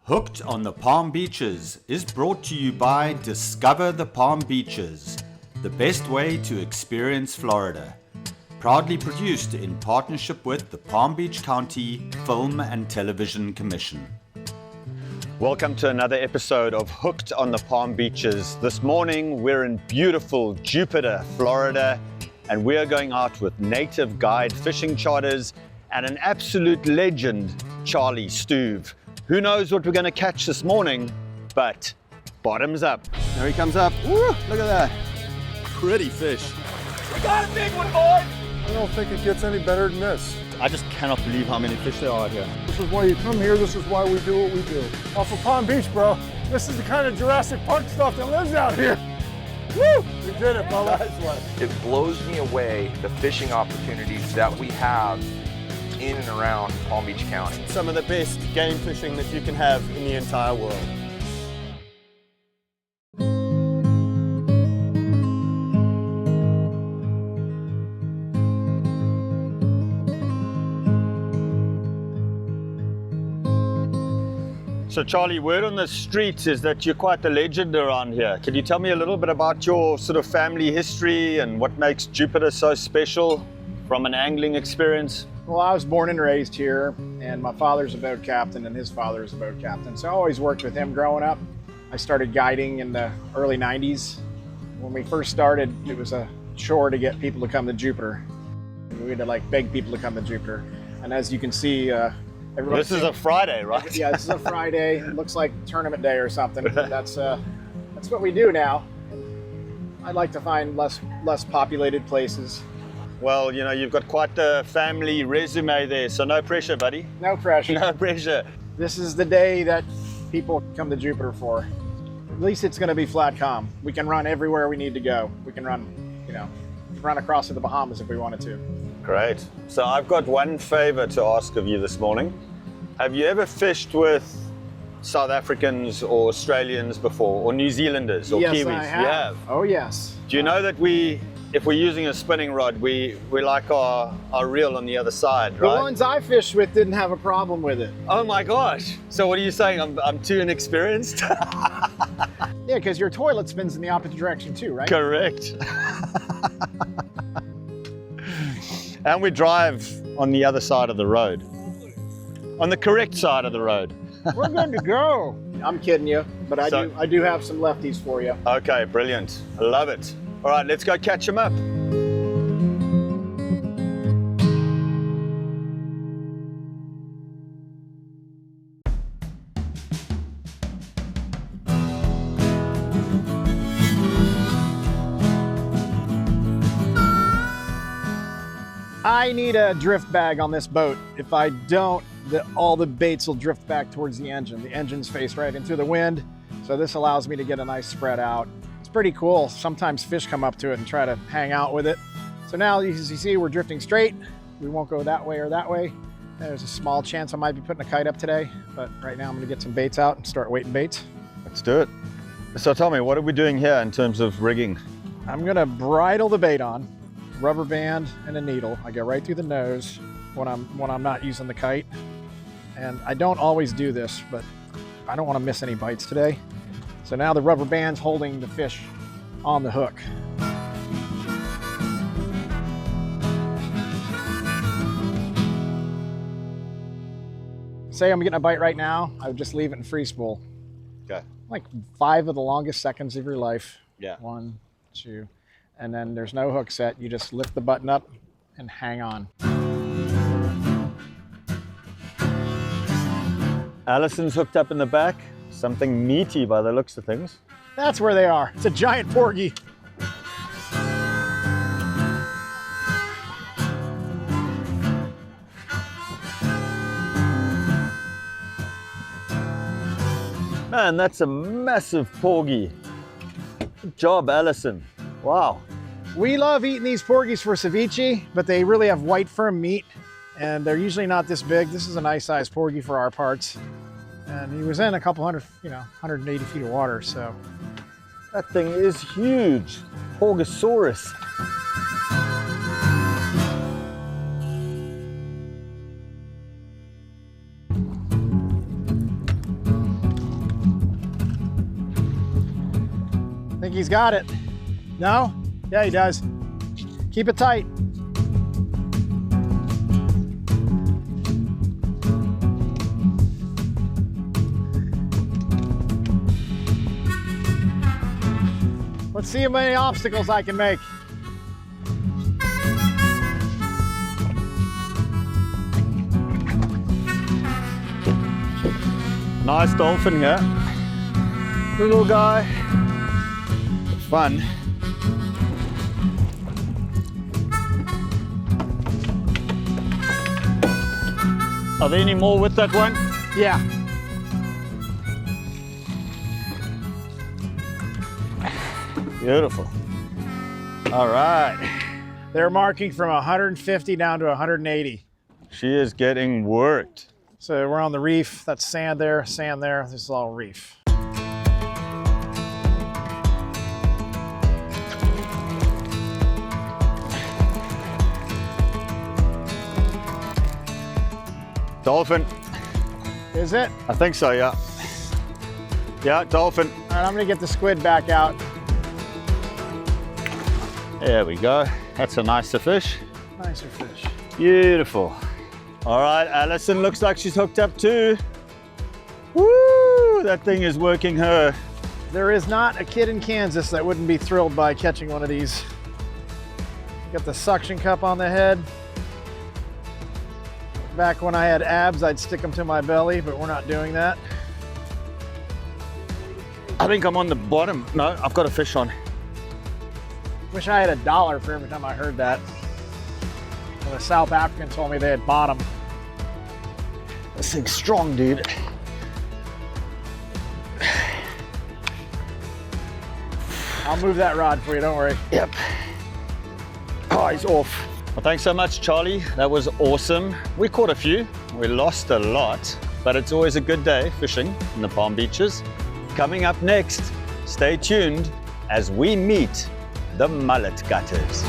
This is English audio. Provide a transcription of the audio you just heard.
Hooked on the Palm Beaches is brought to you by Discover the Palm Beaches, the best way to experience Florida. Proudly produced in partnership with the Palm Beach County Film and Television Commission. Welcome to another episode of Hooked on the Palm Beaches. This morning we're in beautiful Jupiter, Florida, and we are going out with native guide fishing charters and an absolute legend, Charlie Stuve. Who knows what we're going to catch this morning, but bottoms up. There he comes up. Woo, look at that. Pretty fish. We got a big one, boy! I don't think it gets any better than this. I just cannot believe how many fish there are here. This is why you come here. This is why we do what we do. Off of Palm Beach, bro. This is the kind of Jurassic Park stuff that lives out here. Woo! We did it, Bubba. Nice one. It blows me away the fishing opportunities that we have in and around Palm Beach County. Some of the best game fishing that you can have in the entire world. So Charlie, word on the streets is that you're quite the legend around here. Can you tell me a little bit about your sort of family history and what makes Jupiter so special from an angling experience? Well, I was born and raised here, and my father's a boat captain and his father is a boat captain. So I always worked with him growing up. I started guiding in the early 90s. When we first started, it was a chore to get people to come to Jupiter. We had to beg people to come to Jupiter. And as you can see, this is a Friday, right? Yeah, this is a Friday. It looks like tournament day or something. But that's what we do now. I like to find less populated places. Well, you know, you've got quite the family resume there, so no pressure, buddy. No pressure. No pressure. This is the day that people come to Jupiter for. At least it's going to be flat calm. We can run everywhere we need to go. We can run, run across to the Bahamas if we wanted to. Great. So I've got one favor to ask of you this morning. Have you ever fished with South Africans or Australians before, or New Zealanders or Yes, Kiwis? I have. You have? Oh, yes. Do you know that if we're using a spinning rod, we like our reel on the other side, right? The ones I fished with didn't have a problem with it. Oh my gosh. So what are you saying? I'm too inexperienced? Yeah, because your toilet spins in the opposite direction too, right? Correct. And we drive on the other side of the road. On the correct side of the road. We're good to go. I'm kidding you, but I do have some lefties for you. Okay, brilliant. I love it. All right, let's go catch them up. I need a drift bag on this boat. If I don't, all the baits will drift back towards the engine. The engine's faced right into the wind, so this allows me to get a nice spread out. It's pretty cool. Sometimes fish come up to it and try to hang out with it. So now, as you see, we're drifting straight. We won't go that way or that way. There's a small chance I might be putting a kite up today, but right now I'm gonna get some baits out and start weighting baits. Let's do it. So tell me, what are we doing here in terms of rigging? I'm gonna bridle the bait on, rubber band and a needle. I go right through the nose when I'm not using the kite. And I don't always do this, but I don't want to miss any bites today. So now the rubber band's holding the fish on the hook. Say I'm getting a bite right now, I would just leave it in free spool. Okay. Like 5 of the longest seconds of your life. Yeah. 1, 2, and then there's no hook set. You just lift the button up and hang on. Allison's hooked up in the back. Something meaty by the looks of things. That's where they are. It's a giant porgy. Man, that's a massive porgy. Good job, Allison. Wow. We love eating these porgies for ceviche, but they really have white firm meat and they're usually not this big. This is a nice sized porgy for our parts. And he was in a couple hundred, 180 feet of water, so. That thing is huge. Porgosaurus. Think he's got it. No? Yeah, he does. Keep it tight. Let's see how many obstacles I can make. Nice dolphin here. Little guy. Fun. Are there any more with that one? Yeah. Beautiful. All right. They're marking from 150 down to 180. She is getting worked. So we're on the reef. That's sand there. This is all reef. Dolphin. Is it? I think so, yeah. Yeah, dolphin. All right, I'm gonna get the squid back out. There we go. That's a nicer fish. Nicer fish. Beautiful. All right, Allison looks like she's hooked up too. Woo! That thing is working her. There is not a kid in Kansas that wouldn't be thrilled by catching one of these. Got the suction cup on the head. Back when I had abs, I'd stick them to my belly, but we're not doing that. I think I'm on the bottom. No, I've got a fish on. Wish I had $1 for every time I heard that. When a South African told me they had bottom. This thing's strong, dude. I'll move that rod for you, don't worry. Yep. Oh, he's off. Well, thanks so much, Charlie. That was awesome. We caught a few. We lost a lot, but it's always a good day fishing in the Palm Beaches. Coming up next, stay tuned as we meet the mullet gutters.